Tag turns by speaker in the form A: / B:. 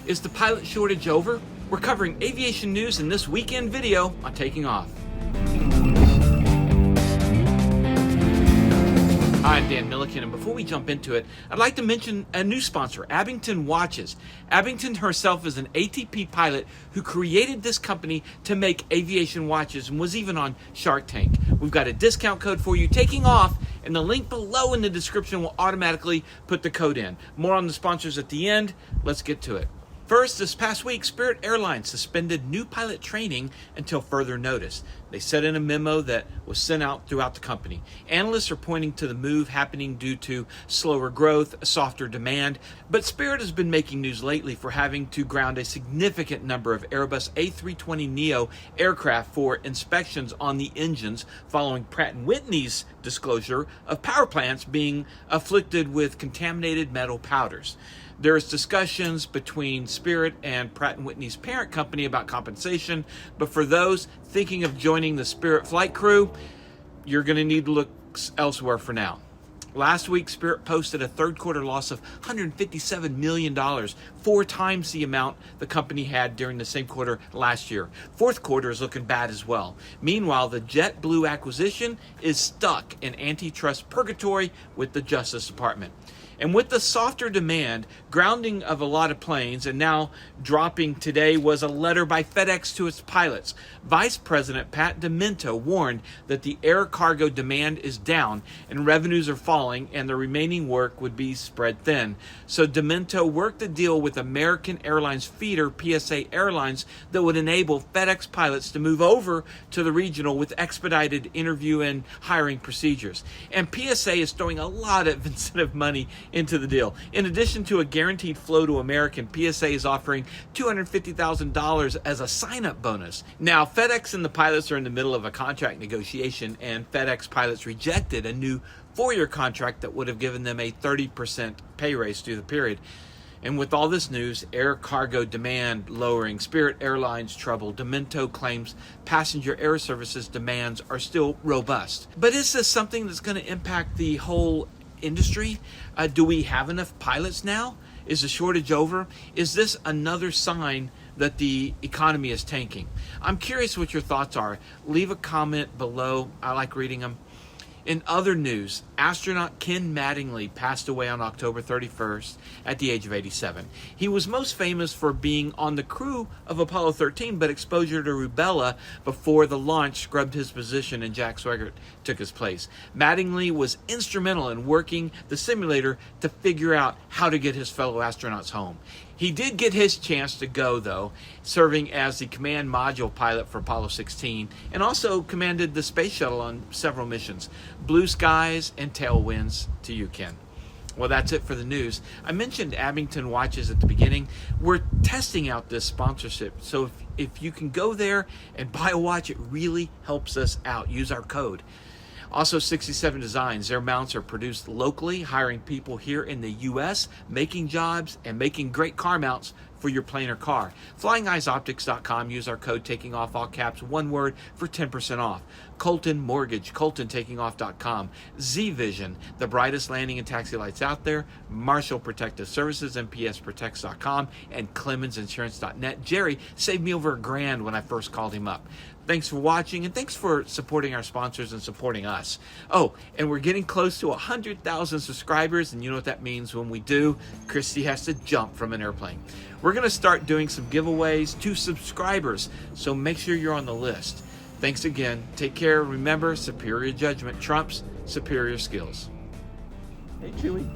A: Is the pilot shortage over? We're covering aviation news in this weekend video on Taking Off. Hi, I'm Dan Milliken, and before we jump into it, I'd like to mention a new sponsor, Abington Watches. Abington herself is an ATP pilot who created this company to make aviation watches and was even on Shark Tank. We've got a discount code for you, Taking Off, and the link below in the description will automatically put the code in. More on the sponsors at the end. Let's get to it. First, this past week, Spirit Airlines suspended new pilot training until further notice. They said in a memo that was sent out throughout the company. Analysts are pointing to the move happening due to slower growth, softer demand, but Spirit has been making news lately for having to ground a significant number of Airbus A320neo aircraft for inspections on the engines following Pratt & Whitney's disclosure of power plants being afflicted with contaminated metal powders. There's discussions between Spirit and Pratt & Whitney's parent company about compensation, but for those thinking of joining the Spirit flight crew, you're going to need to look elsewhere for now. Last week, Spirit posted a third quarter loss of $157 million, 4 times the amount the company had during the same quarter last year. Fourth quarter is looking bad as well. Meanwhile, the JetBlue acquisition is stuck in antitrust purgatory with the Justice Department. And with the softer demand, grounding of a lot of planes, and now dropping today was a letter by Fedex to its pilots. Vice President Pat Demento warned that the air cargo demand is down and revenues are falling and the remaining work would be spread thin. So Demento worked a deal with American Airlines feeder PSA Airlines that would enable FedEx pilots to move over to the regional with expedited interview and hiring procedures. And PSA is throwing a lot of incentive money into the deal. In addition to a guaranteed flow to American, PSA is offering $250,000 as a sign-up bonus. Now, FedEx and the pilots are in the middle of a contract negotiation, and FedEx pilots rejected a new 4-year contract that would have given them a 30% pay raise through the period. And with all this news, air cargo demand lowering, Spirit Airlines trouble, Demento claims passenger air services demands are still robust. But is this something that's going to impact the whole industry? Do we have enough pilots now? Is the shortage over? Is this another sign that the economy is tanking? I'm curious what your thoughts are. Leave a comment below. I like reading them. In other news, astronaut Ken Mattingly passed away on October 31st at the age of 87. He was most famous for being on the crew of Apollo 13, but exposure to rubella before the launch scrubbed his position and Jack Swigert took his place. Mattingly was instrumental in working the simulator to figure out how to get his fellow astronauts home. He did get his chance to go, though, serving as the command module pilot for Apollo 16 and also commanded the space shuttle on several missions. Blue skies and tailwinds to you, Ken. Well, that's it for the news. I mentioned Abington Watches at the beginning. We're testing out this sponsorship, so if you can go there and buy a watch, it really helps us out. Use our code. Also, 67 Designs. Their mounts are produced locally, hiring people here in the U.S., making jobs and making great car mounts for your plane or car. FlyingEyesOptics.com. Use our code Taking Off, all caps, one word, for 10% off. Colton Mortgage, ColtonTakingOff.com. Z-Vision, the brightest landing and taxi lights out there. Marshall Protective Services, MPSProtects.com, and ClemensInsurance.net. Jerry saved me over $1,000 when I first called him up. Thanks for watching, and thanks for supporting our sponsors and supporting us. Oh, and we're getting close to 100,000 subscribers, and you know what that means when we do. Christy has to jump from an airplane. We're going to start doing some giveaways to subscribers, so make sure you're on the list. Thanks again. Take care. Remember, superior judgment trumps superior skills. Hey, Chewy.